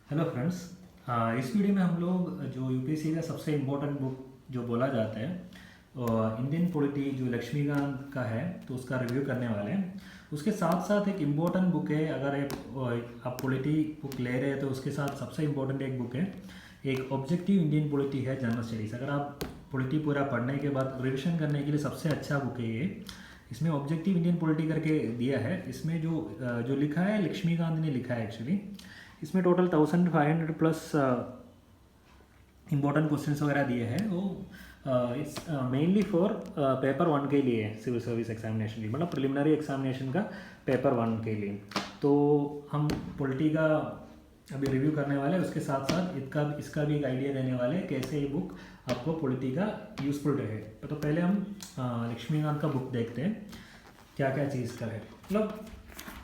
Hello friends. इस video में हम लोग जो यूपीएससी का सबसे इम्पोर्टेंट बुक जो बोला जाता है इंडियन पॉलिटी जो लक्ष्मीकांत का है तो उसका रिव्यू करने वाले हैं। उसके साथ साथ एक इम्पोर्टेंट बुक है, अगर आप पॉलिटी बुक ले रहे हैं तो उसके साथ सबसे इम्पोर्टेंट एक बुक है, एक ऑब्जेक्टिव इंडियन पॉलिटी है, जनरल स्टडीज़। अगर आप पॉलिटी पूरा पढ़ने के बाद रिविजन करने के लिए सबसे अच्छा बुक है ये। इसमें ऑब्जेक्टिव इंडियन पॉलिटी करके दिया है। इसमें जो लिखा है लक्ष्मीकांत ने लिखा है एक्चुअली। इसमें टोटल 1500 प्लस इम्पोर्टेंट क्वेश्चंस वगैरह दिए हैं। वो इस मेनली फॉर पेपर 1 के लिए है, सिविल सर्विस एग्जामिनेशन के, मतलब प्रिलिमिनरी एग्जामिनेशन का पेपर 1 के लिए। तो हम पॉलिटी का अभी रिव्यू करने वाले हैं, उसके साथ साथ इसका भी एक आइडिया देने वाले हैं कैसे ये बुक आपको पॉलिटी का यूज़फुल रहे। तो पहले हम लक्ष्मीकांत का बुक देखते हैं क्या क्या चीज़ का है। मतलब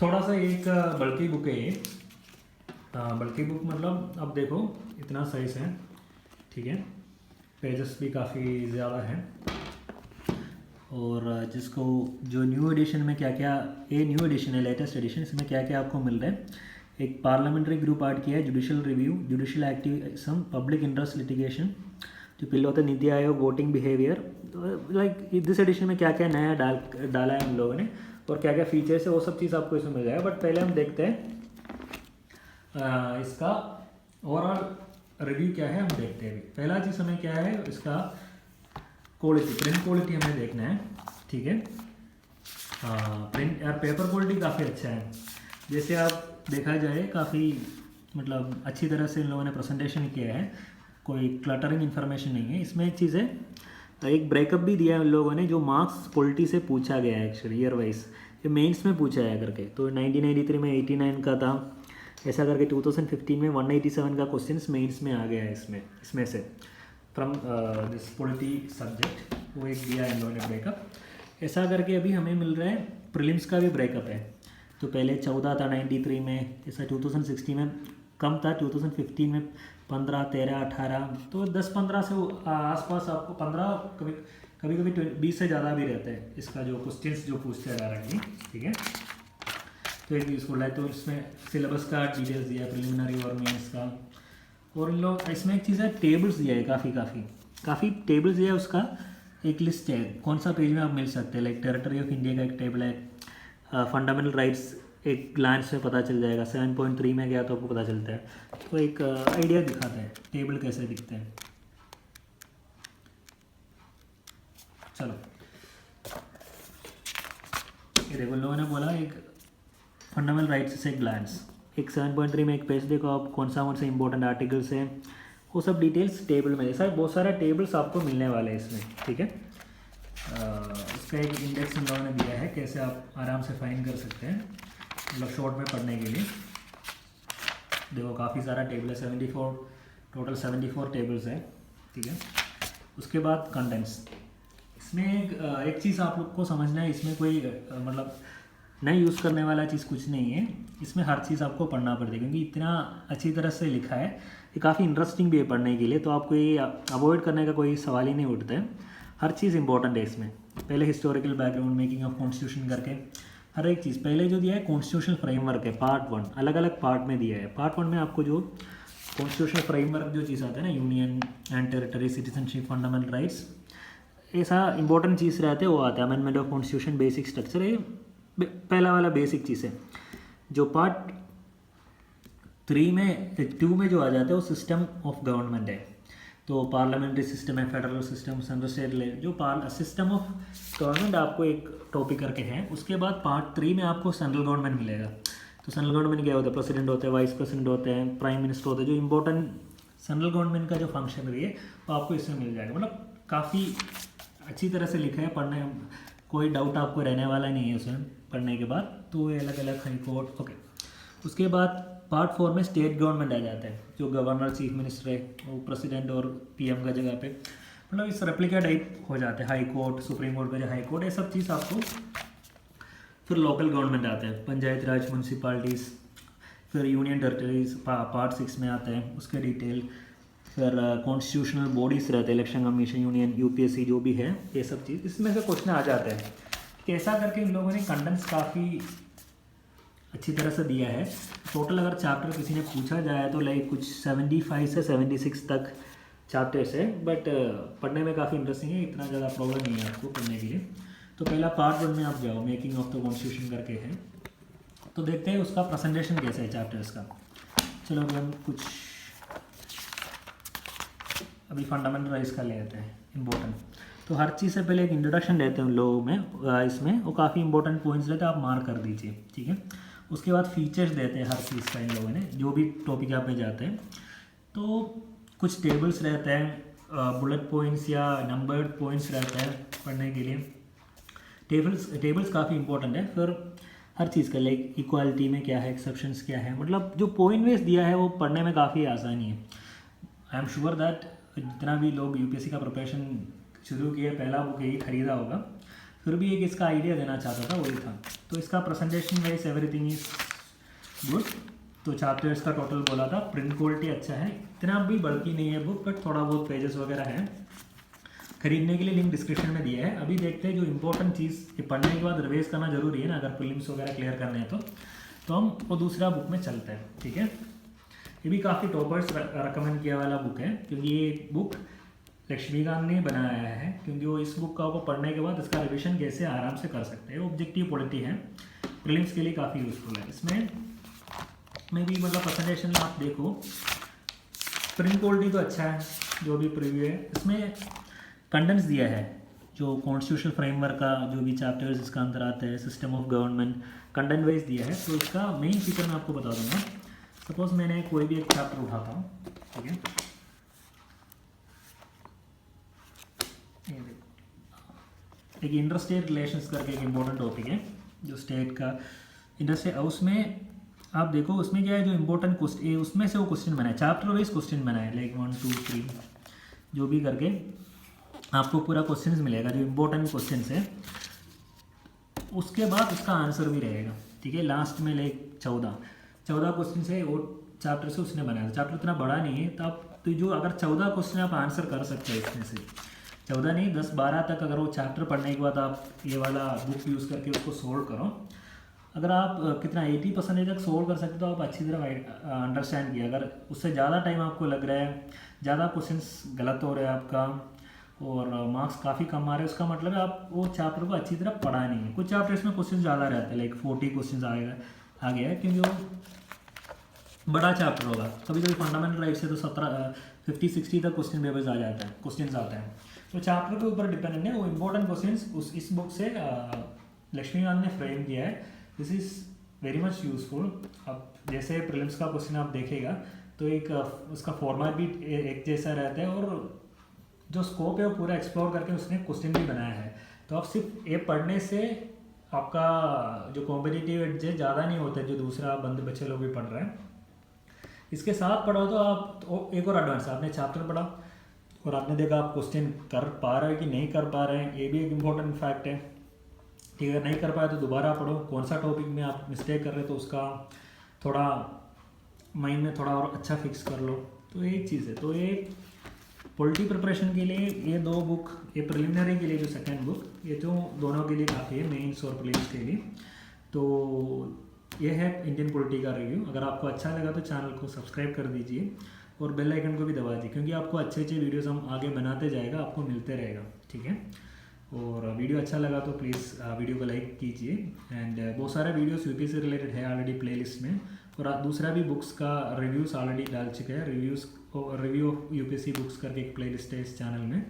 थोड़ा सा एक बल्कि बुक है ये। बल्कि बुक मतलब अब देखो इतना साइज है, ठीक है, पेजेस भी काफ़ी ज़्यादा हैं। और जिसको जो न्यू एडिशन में क्या क्या, ये न्यू एडिशन है, लेटेस्ट एडिशन, इसमें क्या क्या आपको मिल रहा है। एक पार्लियामेंट्री ग्रुप ऐड किया है, judicial review, judicial activism, public interest litigation, जो पिल होता है NITI Aayog, voting behaviour. Like this edition में क्या क्या नया डाला है हम लोगों ने और क्या क्या फीचर्स है वो सब चीज़ आपको इसमें मिल जाएगा। बट पहले हम देखते हैं इसका ओवरऑल रिव्यू क्या है, हम देखते हैं। अभी पहला चीज़ हमें क्या है, इसका क्वालिटी, प्रिंट क्वालिटी हमें देखना है, ठीक है। प्रिंट यार पेपर क्वालिटी काफ़ी अच्छा है। जैसे आप देखा जाए काफ़ी मतलब अच्छी तरह से इन लोगों ने प्रेजेंटेशन किया है, कोई क्लटरिंग इन्फॉर्मेशन नहीं है। इसमें एक चीज़ है, एक ब्रेकअप भी दिया है उन लोगों ने, जो मार्क्स पॉलिटी से पूछा गया है एक्चुअली ईयर वाइज, ये मेंस में पूछा है करके। तो 1993 में 89 का था, ऐसा करके 2015 में 187 का क्वेश्चन मेंस में आ गया है इसमें से फ्रॉम दिस पॉलिटी सब्जेक्ट। वो एक दिया है इन लोगों ने ब्रेकअप, ऐसा करके। अभी हमें मिल रहा है प्रीलिम्स का भी ब्रेकअप है। तो पहले 14 था 93 में, ऐसा 2016 में कम था, 2015 में 15, 13, 18, तो 10-15 से आसपास आपको 15, कभी कभी 20 से ज़्यादा भी रहता है इसका जो क्वेश्चंस जो पूछते हैं डायरेक्टली, ठीक है। तो एक यूज़फुल है। तो इसमें सिलेबस का डिटेल्स दिया है, प्रिलिमिनरी और मेंस का। और इन लोग इसमें एक चीज़ है, टेबल्स दिया है, काफ़ी टेबल्स दिया है। उसका एक लिस्ट है, कौन सा पेज में आप मिल सकते हैं। लाइक टेरिटरी ऑफ इंडिया का एक टेबल है, फंडामेंटल राइट्स एक ग्लांस में पता चल जाएगा। 7.3 में गया तो आपको पता चलता है। तो एक आइडिया दिखाता है टेबल कैसे दिखते हैं। चलो ये देखो, लोगों ने बोला एक फंडामेंटल राइट्स से ग्लांस, एक 7.3 में एक पेज देखो आप, कौन से इंपॉर्टेंट आर्टिकल्स हैं, वो सब डिटेल्स टेबल में। ऐसा बहुत सारे टेबल्स आपको मिलने वाले हैं इसमें, ठीक है। इसका एक इंडेक्स इन लोगों ने दिया है, कैसे आप आराम से फाइंड कर सकते हैं, मतलब शॉर्ट में पढ़ने के लिए। देखो काफ़ी सारा टेबल है, 74, टोटल 74 टेबल्स है, ठीक है। उसके बाद कंटेंट्स, इसमें एक चीज़ आप लोग को समझना है, इसमें कोई मतलब नहीं यूज़ करने वाला चीज़ कुछ नहीं है। इसमें हर चीज़ आपको पढ़ना पड़ता है, क्योंकि इतना अच्छी तरह से लिखा है, ये काफ़ी इंटरेस्टिंग भी है पढ़ने के लिए। तो आपको ये अवॉइड करने का कोई सवाल ही नहीं उठता है, हर चीज़ इंपॉर्टेंट है इसमें। पहले historical background, making of constitution करके हर एक चीज़। पहले जो दिया है कॉन्स्टिट्यूशनल फ्रेमवर्क है, पार्ट 1 अलग अलग पार्ट में दिया है। पार्ट 1 में आपको जो कॉन्स्टिट्यूशनल फ्रेमवर्क जो चीज़ आता है ना, union and territory, citizenship, fundamental rights, ऐसा इंपॉर्टेंट चीज़ रहते हैं, वो आता है। Amendment of constitution, basic structure, ये पहला वाला बेसिक चीज़ है। जो पार्ट 2 में जो आ जाता है वो सिस्टम ऑफ गवर्नमेंट है। तो पार्लियामेंट्री सिस्टम है, फेडरल सिस्टम, सेंट्रल स्टेट ले, जो सिस्टम ऑफ गवर्नमेंट आपको एक टॉपिक करके है। उसके बाद पार्ट 3 में आपको सेंट्रल गवर्नमेंट मिलेगा। तो सेंट्रल गवर्नमेंट क्या होता है, प्रेसिडेंट होते हैं, वाइस प्रेसिडेंट होते हैं, प्राइम मिनिस्टर होते हैं। जो इंपॉर्टेंट सेंट्रल गवर्नमेंट का जो फंक्शन है वो आपको इसमें मिल जाएगा। मतलब काफ़ी अच्छी तरह से लिखा है, पढ़ने कोई डाउट आपको रहने वाला नहीं है उसमें पढ़ने के बाद। तो ये अलग अलग हाई कोर्ट, ओके। उसके बाद पार्ट 4 में स्टेट गवर्नमेंट आ जाता है, जो गवर्नर, चीफ मिनिस्टर है, वो प्रेसिडेंट और पीएम का जगह पे, मतलब इस रेप्लिका टाइप हो जाते हैं। हाई कोर्ट, सुप्रीम कोर्ट का जो हाई कोर्ट, ये सब चीज़ आपको। फिर लोकल गवर्नमेंट आते हैं, पंचायत राज, म्यूनसिपालिटीज़, फिर यूनियन टेरिटरीज पार्ट 6 में आता है, उसके डिटेल। फिर कॉन्स्टिट्यूशनल बॉडीज़ रहते हैं, इलेक्शन कमीशन, यूनियन, यूपीएससी जो भी है, ये सब चीज़ इसमें से क्वेश्चन आ जाते हैं। कैसा करके इन लोगों ने कंटेंट्स काफ़ी अच्छी तरह से दिया है। टोटल अगर चैप्टर किसी ने पूछा जाए तो लाइक कुछ 75 से 76 तक चैप्टर्स है, बट पढ़ने में काफ़ी इंटरेस्टिंग है, इतना ज़्यादा प्रॉब्लम नहीं है आपको पढ़ने के लिए। तो पहला पार्ट 1 में आप जाओ, मेकिंग ऑफ द कॉन्स्टिट्यूशन करके है, तो देखते हैं उसका प्रेजेंटेशन कैसा है चैप्टर्स का। चलो अभी हम कुछ अभी फंडामेंटल राइज कर लेते हैं इम्पोर्टेंट। तो हर चीज़ से पहले एक इंट्रोडक्शन देते हैं उन लोगों में, इसमें वो काफ़ी इंपॉर्टेंट पॉइंट्स रहते हैं, आप मार्क कर दीजिए, ठीक है। उसके बाद फीचर्स देते हैं हर चीज़ का इन लोगों ने, जो भी टॉपिक आप में जाते हैं। तो कुछ टेबल्स रहते हैं, बुलेट पॉइंट्स या नंबर्ड पॉइंट्स रहते हैं पढ़ने के लिए। टेबल्स काफ़ी इंपॉर्टेंट है। फिर हर चीज़ का लाइक इक्वालिटी में क्या है, एक्सेप्शंस क्या है, मतलब जो पॉइंट वेस दिया है वो पढ़ने में काफ़ी आसानी है। आई एम श्योर दैट जितना भी लोग यूपीएससी का प्रिपरेशन शुरू किए पहला बुक यही खरीदा होगा, फिर भी एक इसका आइडिया देना चाहता था, वही था। तो इसका presentation wise everything is good. तो चैप्टर्स का टोटल बोला था, प्रिंट क्वालिटी अच्छा है, इतना भी बल्कि नहीं है बुक, बट थोड़ा बहुत पेजेस वगैरह है। खरीदने के लिए लिंक डिस्क्रिप्शन में दिया है। अभी देखते हैं जो इंपॉर्टेंट चीज़, ये पढ़ने के बाद रिवाइज करना जरूरी है ना, अगर प्रीलिम्स वगैरह क्लियर करने हैं तो हम वो दूसरा बुक में चलते हैं, ठीक है। ये भी काफ़ी टॉपर्स रिकमेंड किया वाला बुक है, क्योंकि ये बुक लक्ष्मीकांत ने बनाया है, क्योंकि वो इस बुक को पढ़ने के बाद इसका रिविजन कैसे आराम से कर सकते हैं। ऑब्जेक्टिव पॉलिटी है, प्रीलिम्स के लिए काफ़ी यूजफुल है। इसमें में भी मतलब प्रेजेंटेशन आप देखो, प्रिंट क्वालिटी तो अच्छा है, जो भी प्रीव्यू है। इसमें कंडेंस दिया है जो कॉन्स्टिट्यूशनल फ्रेमवर्क का जो भी चैप्टर्स इसका अंदर आता है, सिस्टम ऑफ गवर्नमेंट कंडेंट वाइज दिया है। तो इसका मेन फीचर मैं आपको बता दूंगा। सपोज मैंने कोई भी एक चैप्टर उठाता हूँ, ठीक है, एक इंटरस्टेट रिलेशंस करके एक इम्पोर्टेंट टॉपिक है, जो स्टेट का इंटरस्टेट, उसमें आप देखो उसमें क्या है, जो इम्पोर्टेंट क्वेश्चन उसमें से वो क्वेश्चन बनाए, चैप्टर वाइज क्वेश्चन बनाए, लाइक 1 2 3 जो भी करके आपको पूरा क्वेश्चन मिलेगा, जो इम्पोर्टेंट क्वेश्चन है। उसके बाद उसका आंसर भी रहेगा, ठीक है। लास्ट में लाइक 14 क्वेश्चन से वो चैप्टर से उसने बनाया। चैप्टर इतना बड़ा नहीं है, तो आप तो जो अगर 14 क्वेश्चन आप आंसर कर सकते हैं इसमें से, 14 नहीं 10-12 तक, अगर वो चैप्टर पढ़ने के बाद आप ये वाला बुक यूज़ करके उसको सोल्व करो, अगर आप कितना 80% तक सोल्व कर सकते हो तो आप अच्छी तरह अंडरस्टैंड किया। अगर उससे ज़्यादा टाइम आपको लग रहा है, ज़्यादा क्वेश्चंस गलत हो रहे हैं आपका और मार्क्स काफ़ी कम आ रहे हैं, उसका मतलब है आप वो चैप्टर को अच्छी तरह पढ़ा नहीं है। कुछ चैप्टर्स में क्वेश्चन ज़्यादा रहते हैं, लाइक 40 क्वेश्चन आ गया है, क्योंकि वो बड़ा चैप्टर होगा। कभी कभी फंडामेंटल राइट से तो 50-60 तक क्वेश्चन पेपर्स आ जाता है, क्वेश्चन आते हैं। तो चैप्टर के ऊपर डिपेंडेंट है, वो इंपॉर्टेंट क्वेश्चन इस बुक से लक्ष्मीकांत ने फ्रेम किया है। This is very much useful. अब जैसे प्रीलिम्स का क्वेश्चन आप देखेगा तो एक उसका फॉर्मेट भी एक जैसा रहता है, और जो स्कोप है वो पूरा एक्सप्लोर करके उसने क्वेश्चन भी बनाया है। तो आप सिर्फ ये पढ़ने से आपका जो कॉम्पिटिटिव एज है ज़्यादा नहीं होता है, जो दूसरा बंदे बच्चे लोग भी पढ़ रहे हैं। इसके साथ पढ़ो तो आप तो एक और एडवांस, आपने चैप्टर पढ़ा और आपने देखा आप क्वेश्चन कर पा रहे हैं कि नहीं कर पा रहे हैं, ये भी एक इम्पॉर्टेंट फैक्ट है। ठीक है, अगर नहीं कर पाए तो दोबारा पढ़ो, कौन सा टॉपिक में आप मिस्टेक कर रहे हो तो उसका थोड़ा माइंड में थोड़ा और अच्छा फिक्स कर लो। तो ये एक चीज़ है। तो ये पॉलिटी प्रिपरेशन के लिए ये 2 बुक, ये प्रिलिमिनरी के लिए जो सेकंड बुक, ये तो दोनों के लिए काफ़ी है, मेंस और प्रीलिम्स के लिए। तो ये है इंडियन पॉलिटी का रिव्यू। अगर आपको अच्छा लगा तो चैनल को सब्सक्राइब कर दीजिए और बेल आइकन को भी दबा दीजिए, क्योंकि आपको अच्छे अच्छे वीडियोस हम आगे बनाते जाएगा, आपको मिलते रहेगा, ठीक है। और वीडियो अच्छा लगा तो प्लीज़ वीडियो को लाइक कीजिए। एंड बहुत सारे वीडियोस यूपीएससी से रिलेटेड है ऑलरेडी प्लेलिस्ट में, और दूसरा भी बुक्स का रिव्यूज़ ऑलरेडी डाल चुके हैं। रिव्यू ऑफ यूपीएससी बुक्स करके एक प्लेलिस्ट है इस चैनल में,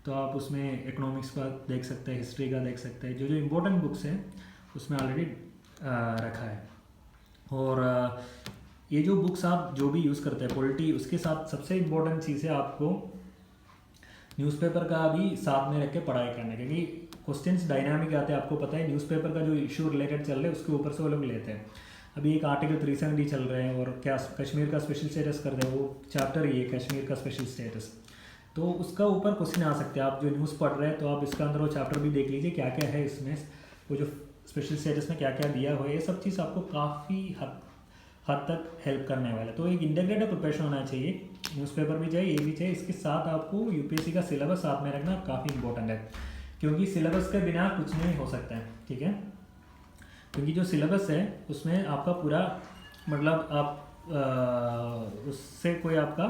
तो आप उसमें इकोनॉमिक्स का देख सकते हैं, हिस्ट्री का देख सकते हैं, जो जो इम्पोर्टेंट बुक्स हैं उसमें ऑलरेडी रखा है। और ये जो बुक्स आप जो भी यूज़ करते हैं पॉलिटी, उसके साथ सबसे इम्पोर्टेंट चीज़ है आपको न्यूज़पेपर का भी साथ में रख के पढ़ाई करना, क्योंकि क्वेश्चंस डायनामिक आते हैं। आपको पता है न्यूज़पेपर का जो इशू रिलेटेड चल रहा है उसके ऊपर से वो लोग लेते हैं। अभी एक आर्टिकल 370 चल रहे हैं और क्या कश्मीर का स्पेशल स्टेटस कर रहे हैं, वो चैप्टर ही है कश्मीर का स्पेशल स्टेटस, तो उसका ऊपर क्वेश्चन आ सकते हैं। आप जो न्यूज़ पढ़ रहे हैं तो आप इसका अंदर वो चैप्टर भी देख लीजिए क्या क्या है इसमें, वो जो स्पेशल स्टेटस में क्या क्या दिया हुआ है, ये सब चीज़ आपको काफ़ी हद तक हेल्प करने वाला है। तो एक इंटीग्रेटेड प्रिपरेशन होना चाहिए, न्यूज़पेपर भी चाहिए, ये भी चाहिए, इसके साथ आपको यूपीएससी का सिलेबस साथ में रखना काफ़ी इंपॉर्टेंट है, क्योंकि सिलेबस के बिना कुछ नहीं हो सकता है, ठीक है। क्योंकि जो सिलेबस है उसमें आपका पूरा मतलब आप उससे कोई आपका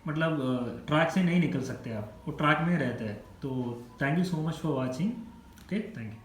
मतलब ट्रैक से नहीं निकल सकते, आप वो ट्रैक में रहते हैं। तो thank you so much for watching. Okay, thank you.